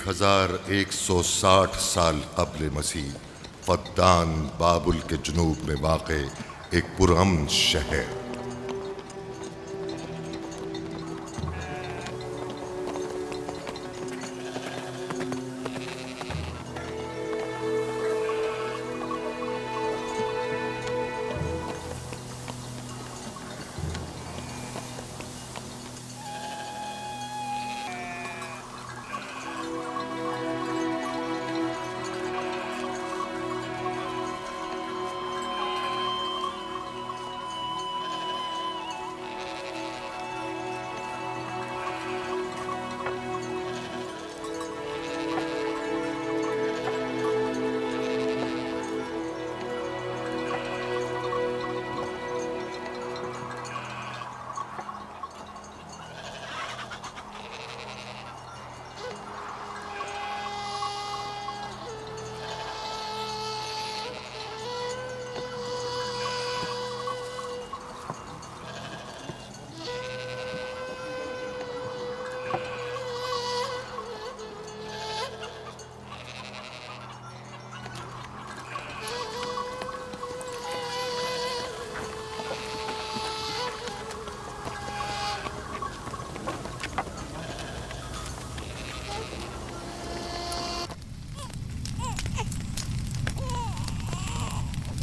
1160 سال قبل مسیح فدان بابل کے جنوب میں واقع ایک پرامن شہر۔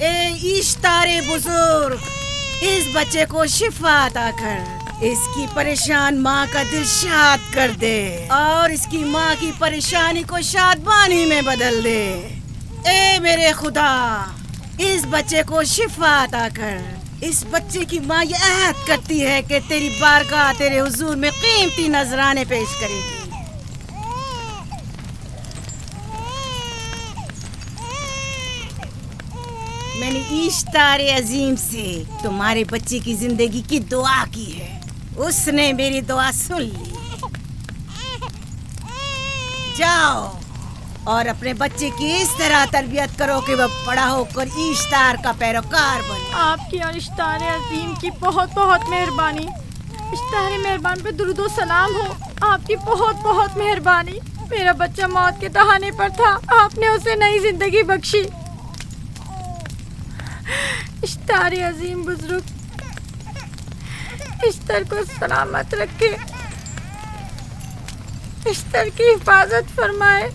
اے اشتار بزرگ، اس بچے کو شفا عطا کر، اس کی پریشان ماں کا دل شاد کر دے اور اس کی ماں کی پریشانی کو شادمانی میں بدل دے۔ اے میرے خدا، اس بچے کو شفا عطا کر۔ اس بچے کی ماں یہ عہد کرتی ہے کہ تیری بارگاہ تیرے حضور میں قیمتی نذرانے پیش کرے گی۔ میں نے اشتار عظیم سے تمہارے بچے کی زندگی کی دعا کی ہے، اس نے میری دعا سن لی۔ جاؤ اور اپنے بچے کی اس طرح تربیت کرو کہ وہ بڑا ہو کر اشتار کا پیروکار بنے۔ آپ کی اور اشتار عظیم کی بہت بہت مہربانی۔ اشتار مہربان پہ درود و سلام ہو، آپ کی بہت بہت مہربانی۔ میرا بچہ موت کے دہانے پر تھا، آپ نے اسے نئی زندگی بخشی۔ اشتار عظیم بزرگ اشتر کو سلامت رکھے، اشتر کی حفاظت فرمائے۔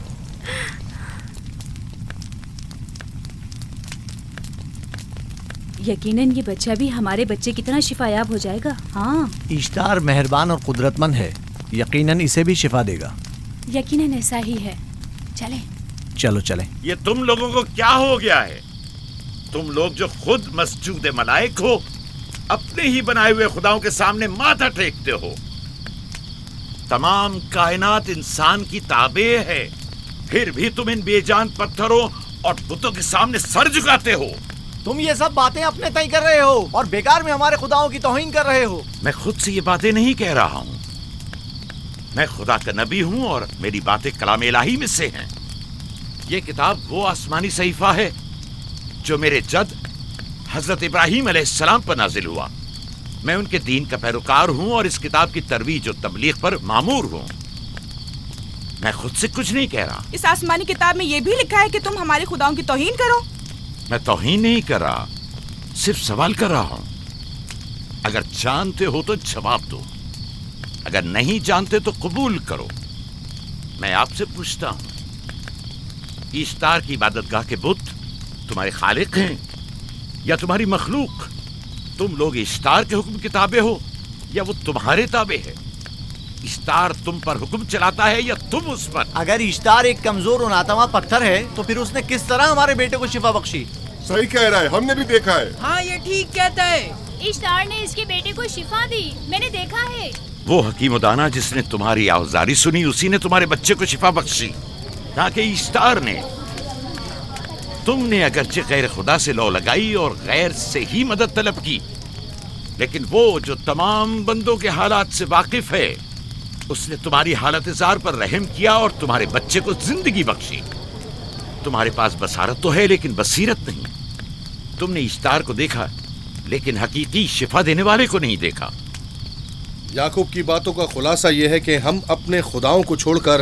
یقیناً یہ بچہ بھی ہمارے بچے کی طرح شفا یاب ہو جائے گا۔ ہاں، اشتار مہربان اور قدرت مند ہے، یقیناً اسے بھی شفا دے گا۔ یقیناً ایسا ہی ہے۔ چلیں چلو چلیں۔ یہ تم لوگوں کو کیا ہو گیا ہے؟ تم لوگ جو خود مسجود ملائک ہو، اپنے ہی بنائے ہوئے خداؤں کے سامنے ماتھا ٹیکتے ہو۔ تمام کائنات انسان کی تابع ہے، پھر بھی تم ان بے جان پتھروں اور بتوں کے سامنے سر جھکاتے ہو۔ تم یہ سب باتیں اپنے تئیں کر رہے ہو اور بیکار میں ہمارے خداؤں کی توہین کر رہے ہو۔ میں خود سے یہ باتیں نہیں کہہ رہا ہوں، میں خدا کا نبی ہوں اور میری باتیں کلام الہی میں سے ہیں۔ یہ کتاب وہ آسمانی صحیفہ ہے جو میرے جد حضرت ابراہیم علیہ السلام پر نازل ہوا۔ میں ان کے دین کا پیروکار ہوں اور اس کتاب کی ترویج و تبلیغ پر مامور ہوں۔ میں خود سے کچھ نہیں کہہ رہا۔ اس آسمانی کتاب میں یہ بھی لکھا ہے کہ تم ہمارے خداؤں کی توہین کرو۔ میں توہین نہیں کر رہا، صرف سوال کر رہا ہوں۔ اگر جانتے ہو تو جواب دو، اگر نہیں جانتے تو قبول کرو۔ میں آپ سے پوچھتا ہوں، اشتار کی عبادت گاہ کے بت تمہارے خالق ہیں یا تمہاری مخلوق؟ تم لوگ اشتار کے حکم کے تابع ہو یا وہ تمہارے تابع ہے؟ اشتار تم پر حکم چلاتا ہے یا تم اس پر؟ اگر اشتار ایک کمزور اور ناتواں پتھر ہے تو پھر اس نے کس طرح ہمارے بیٹے کو شفا بخشی؟ صحیح کہہ رہا ہے، ہم نے بھی دیکھا ہے۔ ہاں، یہ ٹھیک کہتا ہے۔ اشتار نے اس کے بیٹے کو شفا دی، میں نے دیکھا ہے۔ وہ حکیم و دانا جس نے تمہاری آوازاری سنی، اسی نے تمہارے بچے کو شفا بخشی، تاکہ اشتار نے۔ تم نے اگرچہ غیر خدا سے لو لگائی اور غیر سے ہی مدد طلب کی، لیکن وہ جو تمام بندوں کے حالات سے واقف ہے، اس نے تمہاری حالت زار پر رحم کیا اور تمہارے بچے کو زندگی بخشی۔ تمہارے پاس بصارت تو ہے لیکن بصیرت نہیں۔ تم نے اشتار کو دیکھا لیکن حقیقی شفا دینے والے کو نہیں دیکھا۔ یعقوب کی باتوں کا خلاصہ یہ ہے کہ ہم اپنے خداؤں کو چھوڑ کر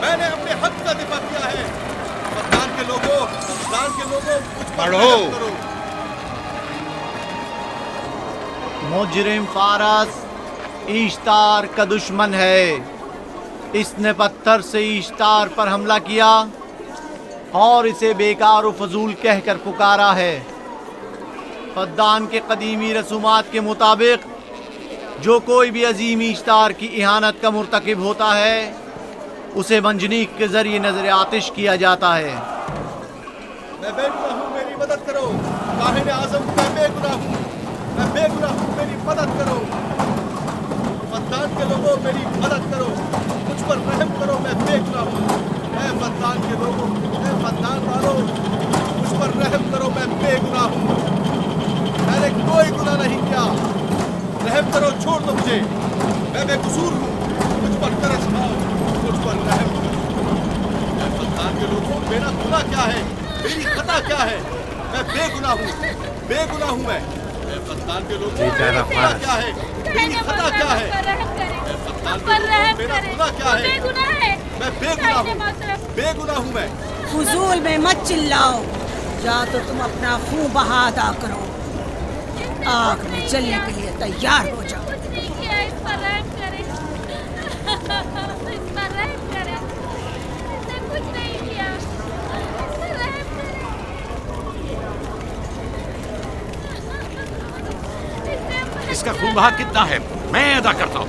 میں نے اپنے حق کا دفاع کیا ہے. فردان کے لوگوں مجھ پر پڑھو. رحم کرو. مجرم فارس ایشتار کا دشمن ہے. اس نے پتھر سے ایشتار پر حملہ کیا اور اسے بیکار و فضول کہہ کر پکارا ہے. فدان کے قدیمی رسومات کے مطابق جو کوئی بھی عظیم ایشتار کی اہانت کا مرتکب ہوتا ہے اسے منجنیق کے ذریعے نظر آتش کیا جاتا ہے. میں بے گناہ ہوں، میری مدد کرو. کاہن اعظم میں بے گناہ ہوں، میں بے گناہ ہوں، میری مدد کرو. فدان کے لوگوں میری مدد کرو، مجھ پر رحم کرو، میں بے گناہ ہوں. اے فدان کے لوگوں، اے فدان والوں، مجھ پر رحم کرو، میں بے گناہ ہوں. میں نے کوئی گناہ نہیں کیا. رحم کرو، چھوڑ دو مجھے، میں بے قصور ہوں. مجھ پر ترس کھاؤ، مجھ پر رحم کرو. اے فدان کے لوگوں، میرا گناہ کیا ہے؟ میری خطا کیا ہے؟ میں بے گناہ ہوں، بے گناہ ہوں. میں اے فدان کے لوگوں، میری خطا کیا ہے؟ میری خطا کیا ہے؟ اے فدان کے لوگوں، میرا گناہ کیا ہے؟ میں بے گناہ ہوں، بے گناہ ہوں. میں فضول میں مت چلاؤ، یا تو تم اپنا خون بہا ادا کرو. آگ میں جلنے کے لیے تیار ہو جاؤ. کچھ نہیں کیا، اس پر رحم کرے، اس پر رحم کرے. اس نے کچھ نہیں کیا، اس پر رحم کرے. اس کا خون بہا کتنا ہے میں ادا کرتا ہوں.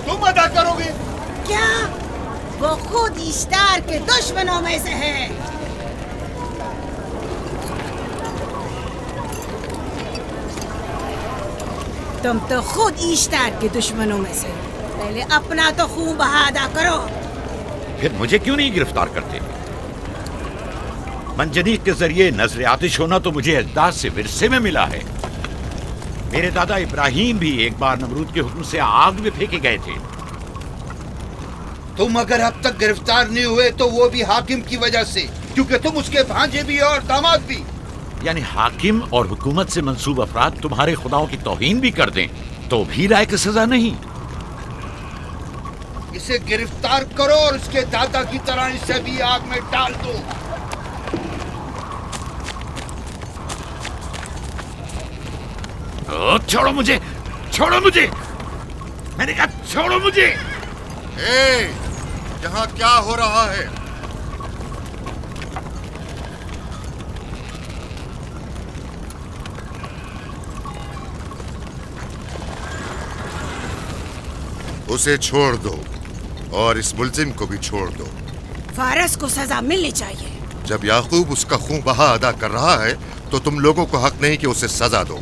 تم ادا کرو گے؟ کیا وہ خود ایشتار کے دشمنوں میں سے ہے؟ تم تو خود ایشتار کے دشمنوں میں سے. پہلے اپنا تو خون بہا ادا کرو. پھر مجھے کیوں نہیں گرفتار کرتے؟ منجنیق کے ذریعے نظر آتش ہونا تو مجھے اجداد سے ورثے میں ملا ہے. میرے دادا ابراہیم بھی ایک بار نمرود کے حکم سے آگ میں پھینکے گئے تھے. تم اگر اب تک گرفتار نہیں ہوئے تو وہ بھی حاکم کی وجہ سے، کیونکہ تم اس کے بھانجے بھی اور داماد بھی. یعنی حاکم اور حکومت سے منسوب افراد تمہارے خداؤں کی توہین بھی کر دیں تو بھی لائق سزا نہیں؟ اسے گرفتار کرو اور اس کے دادا کی طرح اسے بھی آگ میں ڈال دو. چھوڑو مجھے، چھوڑو مجھے، میں نے کہا چھوڑو مجھے. اے یہاں کیا ہو رہا ہے؟ اسے چھوڑ دو اور اس ملزم کو بھی چھوڑ دو. فارس کو سزا ملنی چاہیے. جب یعقوب اس کا خون بہا ادا کر رہا ہے تو تم لوگوں کو حق نہیں کہ اسے سزا دو.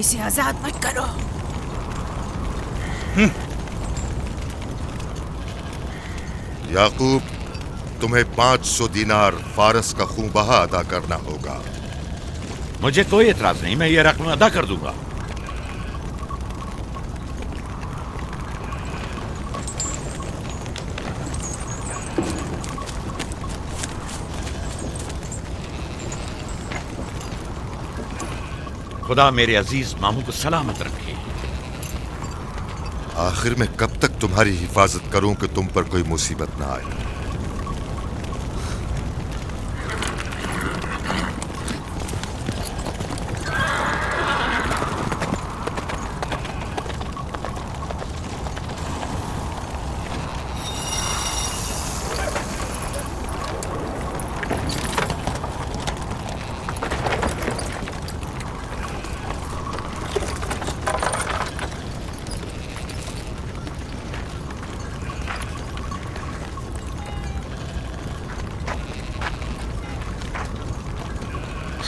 اسے آزاد مت کرو. یعقوب تمہیں 500 دینار فارس کا خون بہا ادا کرنا ہوگا. مجھے کوئی اعتراض نہیں، میں یہ رقم ادا کر دوں گا. خدا میرے عزیز ماموں کو سلامت رکھے. آخر میں کب تک تمہاری حفاظت کروں کہ تم پر کوئی مصیبت نہ آئے؟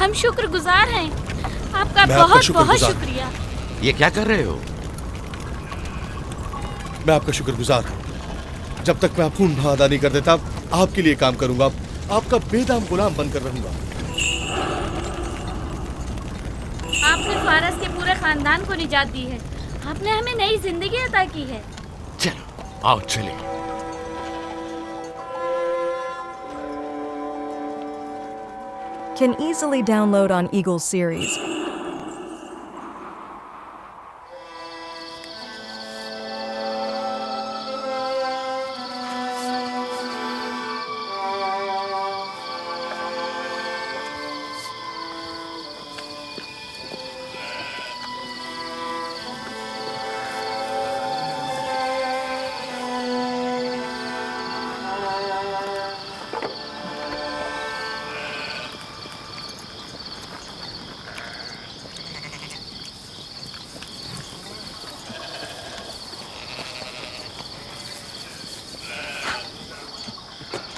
ہم شکر گزار ہیں، آپ کا بہت بہت شکریہ. یہ کیا کر رہے ہو؟ میں آپ کا شکر گزار ہوں. جب تک میں خون بہا ادا نہیں کر دیتا آپ کے لیے کام کروں گا، آپ کا بے دام غلام بن کر رہوں گا. آپ نے فارس کے پورے خاندان کو نجات دی ہے. آپ نے ہمیں نئی زندگی عطا کی ہے. چلو آؤ چلے. can easily download on Eagle Series.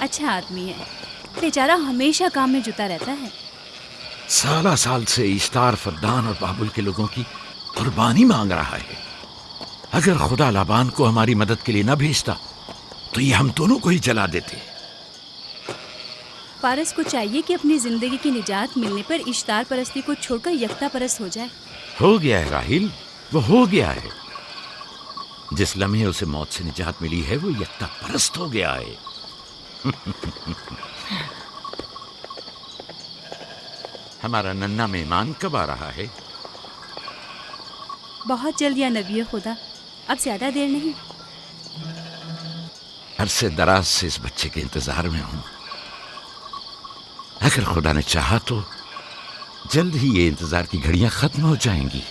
اچھا آدمی ہے، بیچارہ ہمیشہ کام میں جتا رہتا ہے. سالہ سال سے اشتار فدان اور بابل کے لوگوں کی قربانی مانگ رہا ہے. اگر خدا لابان کو ہماری مدد کے لیے نہ بھیجتا تو یہ ہم دونوں کو ہی جلا دیتے. فارس کو چاہیے کہ اپنی زندگی کی نجات ملنے پر اشتار پرستی کو چھوڑ کر یکتا پرست ہو جائے. ہو گیا ہے راہیل، وہ ہو گیا ہے. جس لمحے اسے موت سے نجات ملی ہے وہ یکتا پرست ہو گیا ہے. ہمارا ننھا مہمان کب آ رہا ہے؟ بہت جلد یا نبی خدا، اب زیادہ دیر نہیں. عرصے دراز سے اس بچے کے انتظار میں ہوں. اگر خدا نے چاہا تو جلد ہی یہ انتظار کی گھڑیاں ختم ہو جائیں گی.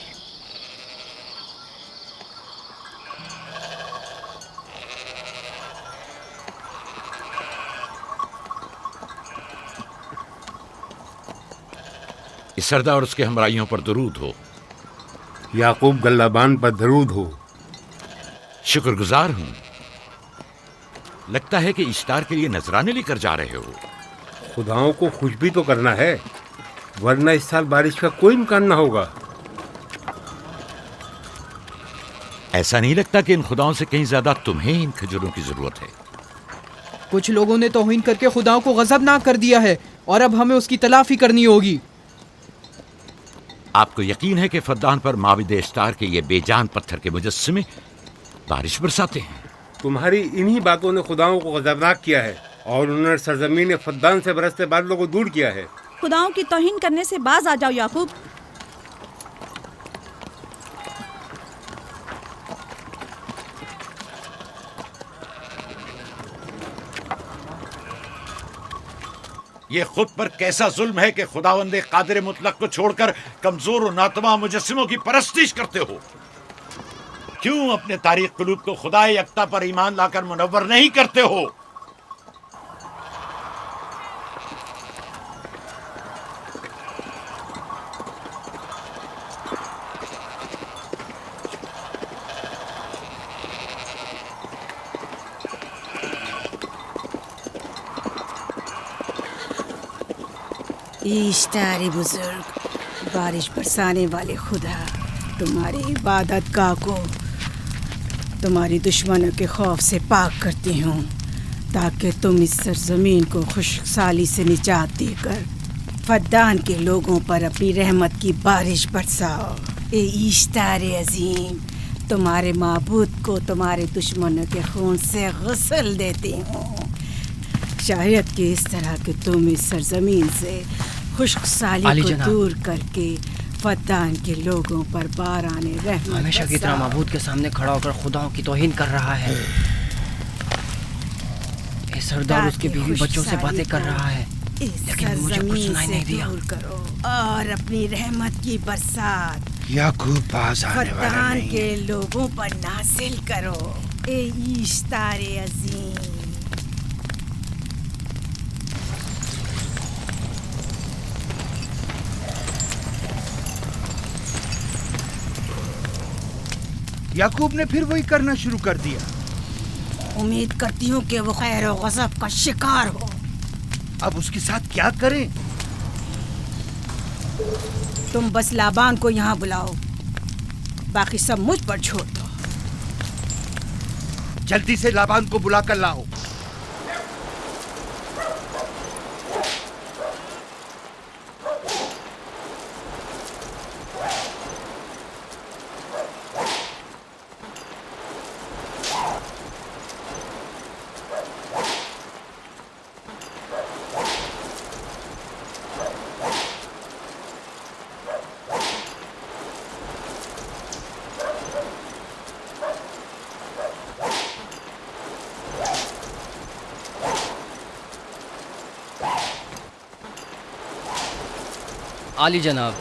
اس سردار اور اس کے ہمراہیوں پر درود ہو. یعقوب گلابان پر درود ہو. شکر گزار ہوں. لگتا ہے کہ اشتار کے لیے نذرانے لے کر جا رہے ہو. خداؤں کو خوش بھی تو کرنا ہے، ورنہ اس سال بارش کا کوئی امکان نہ ہوگا. ایسا نہیں لگتا کہ ان خداؤں سے کہیں زیادہ تمہیں ان کھجوروں کی ضرورت ہے؟ کچھ لوگوں نے توہین کر کے خداؤں کو غضبناک کر دیا ہے اور اب ہمیں اس کی تلافی کرنی ہوگی. آپ کو یقین ہے کہ فدان پر معبد اشتار کے یہ بے جان پتھر کے مجسمے بارش برساتے ہیں؟ تمہاری انہی باتوں نے خداؤں کو غضبناک کیا ہے اور انہوں نے سرزمین فدان سے برستے بادلوں کو دور کیا ہے. خداؤں کی توہین کرنے سے باز آ جاؤ یعقوب. یہ خود پر کیسا ظلم ہے کہ خداوند قادر مطلق کو چھوڑ کر کمزور و ناتواں مجسموں کی پرستش کرتے ہو. کیوں اپنے تاریخ قلوب کو خدا یکتا پر ایمان لا کر منور نہیں کرتے ہو؟ اشتار بزرگ، بارش برسانے والے خدا، تمہاری عبادت گاہ کو تمہاری دشمنوں کے خوف سے پاک کرتی ہوں تاکہ تم اس سرزمین کو خشک سالی سے نجات دے کر فدان کے لوگوں پر اپنی رحمت کی بارش برساؤ. اے اشتار عظیم، تمہارے معبود کو تمہارے دشمنوں کے خون سے غسل دیتی ہوں. شاید کہ اس طرح کہ تم اس سرزمین سے خشک سالی کو دور کر کے فدان کے لوگوں پر باران رحمت ہمیشہ کی طرح معبود کے سامنے کھڑا ہو کر خداؤں کی توہین کر رہا ہے. اے سردار اس کے بیوی بچوں سے باتیں کر رہا ہے لیکن مجھے کچھ سنائی نہیں دیا. کرو اور اپنی رحمت کی برسات یعقوب باز آنے والا فدان نہیں. کے لوگوں پر نازل کرو. اے اشتار عظیم، یعقوب نے پھر وہی کرنا شروع کر دیا. امید کرتی ہوں کہ وہ خیر و غضب کا شکار ہو. اب اس کے ساتھ کیا کریں؟ تم بس لابان کو یہاں بلاؤ، باقی سب مجھ پر چھوڑ دو. جلدی سے لابان کو بلا کر لاؤ. عالی جناب،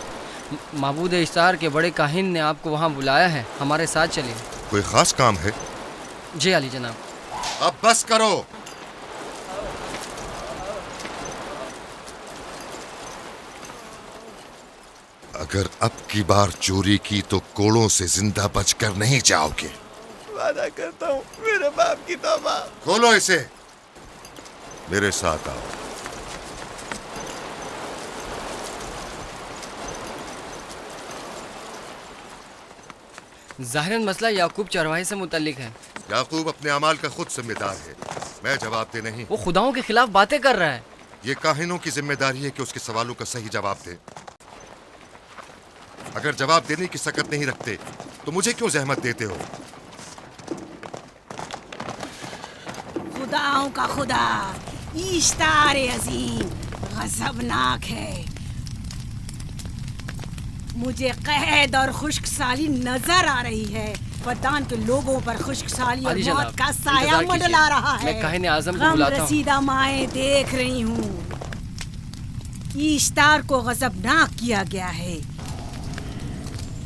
معبود اشتار کے بڑے کاہن نے آپ کو وہاں بلایا ہے، ہمارے ساتھ چلیں۔ کوئی خاص کام ہے؟ جی عالی جناب۔ اب بس کرو۔ اگر اب کی بار چوری کی تو کوڑوں سے زندہ بچ کر نہیں جاؤ گے۔ وعدہ کرتا ہوں میرے باپ کی توبہ۔ کھولو اسے، میرے ساتھ آؤ۔ ظاہراً مسئلہ یعقوب چرواہے سے متعلق ہے۔ یعقوب اپنے اعمال کا خود ذمہ دار ہے، میں جواب دہ نہیں۔ وہ خداؤں کے خلاف باتیں کر رہا ہے۔ یہ کاہنوں کی ذمہ داری ہے کہ اس کے سوالوں کا صحیح جواب دے۔ اگر جواب دینے کی سکت نہیں رکھتے تو مجھے کیوں زحمت دیتے ہو؟ خداؤں کا خدا اشتار عظیم غضبناک ہے۔ مجھے قحط اور خشک سالی نظر آ رہی ہے۔ فدان کے لوگوں پر خشک سالی اور موت کا سایہ منڈلا رہا ہے۔ میں کاہن اعظم کو غم بلاتا ہوں۔ رسیدہ مائیں دیکھ رہی ہوں۔ اشتار کو غضبناک کیا گیا ہے۔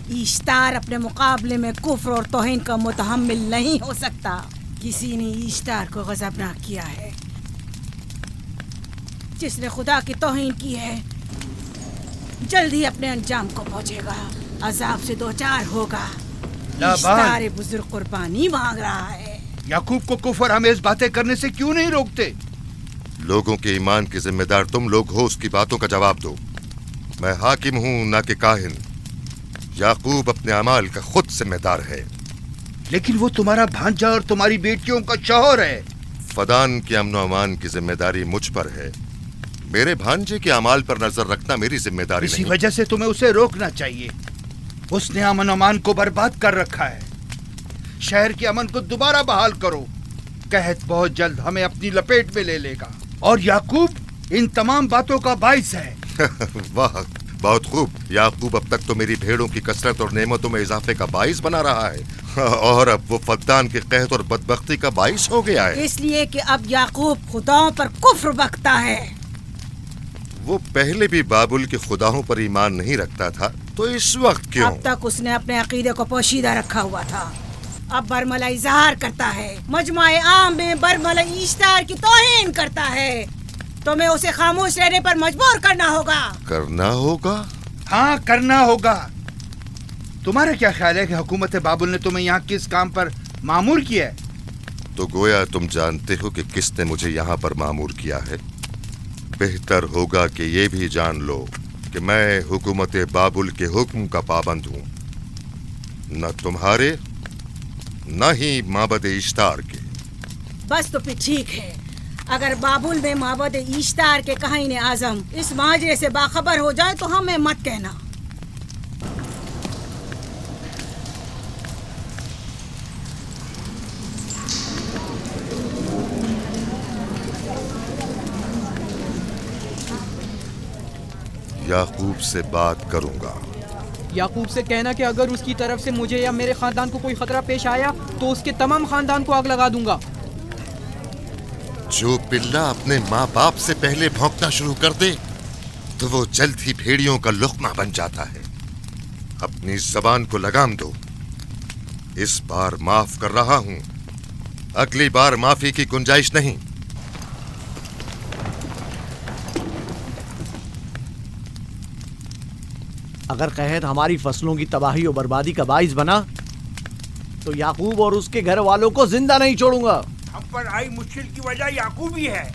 اشتار اپنے مقابلے میں کفر اور توہین کا متحمل نہیں ہو سکتا۔ کسی نے اشتار کو غضبناک کیا ہے۔ جس نے خدا کی توہین کی ہے جلد ہی اپنے انجام کو پہنچے گا، عذاب سے دوچار ہوگا۔ اشتار بزرگ قربانی مانگ رہا ہے۔ یعقوب کو کفر آمیز باتیں کرنے سے کیوں نہیں روکتے؟ لوگوں کے ایمان کے ذمہ دار تم لوگ ہو، اس کی باتوں کا جواب دو۔ میں حاکم ہوں نہ کہ کاہن۔ یعقوب اپنے اعمال کا خود ذمہ دار ہے۔ لیکن وہ تمہارا بھانجا اور تمہاری بیٹیوں کا شوہر ہے۔ فدان کے امن و امان کی ذمہ داری مجھ پر ہے۔ میرے بھانجے کے اعمال پر نظر رکھنا میری ذمہ داری اسی نہیں۔ وجہ سے تمہیں اسے روکنا چاہیے۔ اس نے امن و امان کو برباد کر رکھا ہے۔ شہر کے امن کو دوبارہ بحال کرو۔ قحط بہت جلد ہمیں اپنی لپیٹ میں لے لے گا، اور یعقوب ان تمام باتوں کا باعث ہے۔ واہ، بہت خوب۔ یعقوب اب تک تو میری بھیڑوں کی کثرت اور نعمتوں میں اضافے کا باعث بنا رہا ہے، اور اب وہ فدان کے قحط اور بدبختی کا باعث ہو گیا ہے۔ اس لیے کہ اب یعقوب خداؤں پر کفر بکتا ہے۔ وہ پہلے بھی بابل کے خداؤں پر ایمان نہیں رکھتا تھا، تو اس وقت کیوں؟ اب تک اس نے اپنے عقیدے کو پوشیدہ رکھا ہوا تھا، اب برملا اظہار کرتا ہے، مجمع عام میں برملا اشتار کی توہین کرتا ہے۔ تمہیں اسے خاموش رہنے پر مجبور کرنا ہوگا۔ کرنا ہوگا؟ ہاں، کرنا ہوگا۔ تمہارا کیا خیال ہے کہ حکومت بابل نے تمہیں یہاں کس کام پر مامور کیا ہے؟ تو گویا تم جانتے ہو کہ کس نے مجھے یہاں پر مامور کیا ہے۔ بہتر ہوگا کہ یہ بھی جان لو کہ میں حکومت بابل کے حکم کا پابند ہوں، نہ تمہارے نہ ہی معبد اشتار کے۔ بس تو پھر ٹھیک ہے، اگر بابل میں معبد اشتار کے کاہن اعظم اس ماجرے سے باخبر ہو جائے تو ہمیں مت کہنا۔ یعقوب سے بات کروں گا۔ یعقوب سے کہنا کہ اگر اس کی طرف سے مجھے یا میرے خاندان کو کوئی خطرہ پیش آیا تو اس کے تمام خاندان کو آگ لگا دوں گا۔ جو پلہ اپنے ماں باپ سے پہلے بھونکنا شروع کر دے تو وہ جلد ہی بھیڑیوں کا لقمہ بن جاتا ہے۔ اپنی زبان کو لگام دو۔ اس بار معاف کر رہا ہوں، اگلی بار معافی کی گنجائش نہیں۔ اگر قحط ہماری فصلوں کی تباہی اور بربادی کا باعث بنا تو یعقوب اور اس کے گھر والوں کو زندہ نہیں چھوڑوں گا۔ ہم پر آئی مشکل کی وجہ یعقوب ہی ہے۔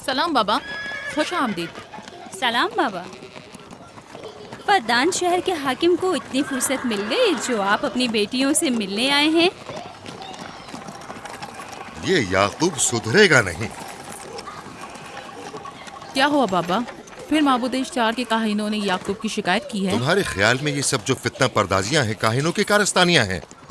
سلام بابا، خوش آمدید۔ سلام بابا۔ فدان شہر کے حاکم کو اتنی فرصت مل گئی جو آپ اپنی بیٹیوں سے ملنے آئے ہیں؟ یہ یعقوب سدھرے گا نہیں۔ کیا ہوا بابا؟ پھر معبود اشتار کے کاہنوں نے یعقوب کی شکایت کی ہے؟ تمہارے خیال میں یہ سب جو فتنہ پردازیاں ہیں کاہنوں کی کارستانیاں ہیں؟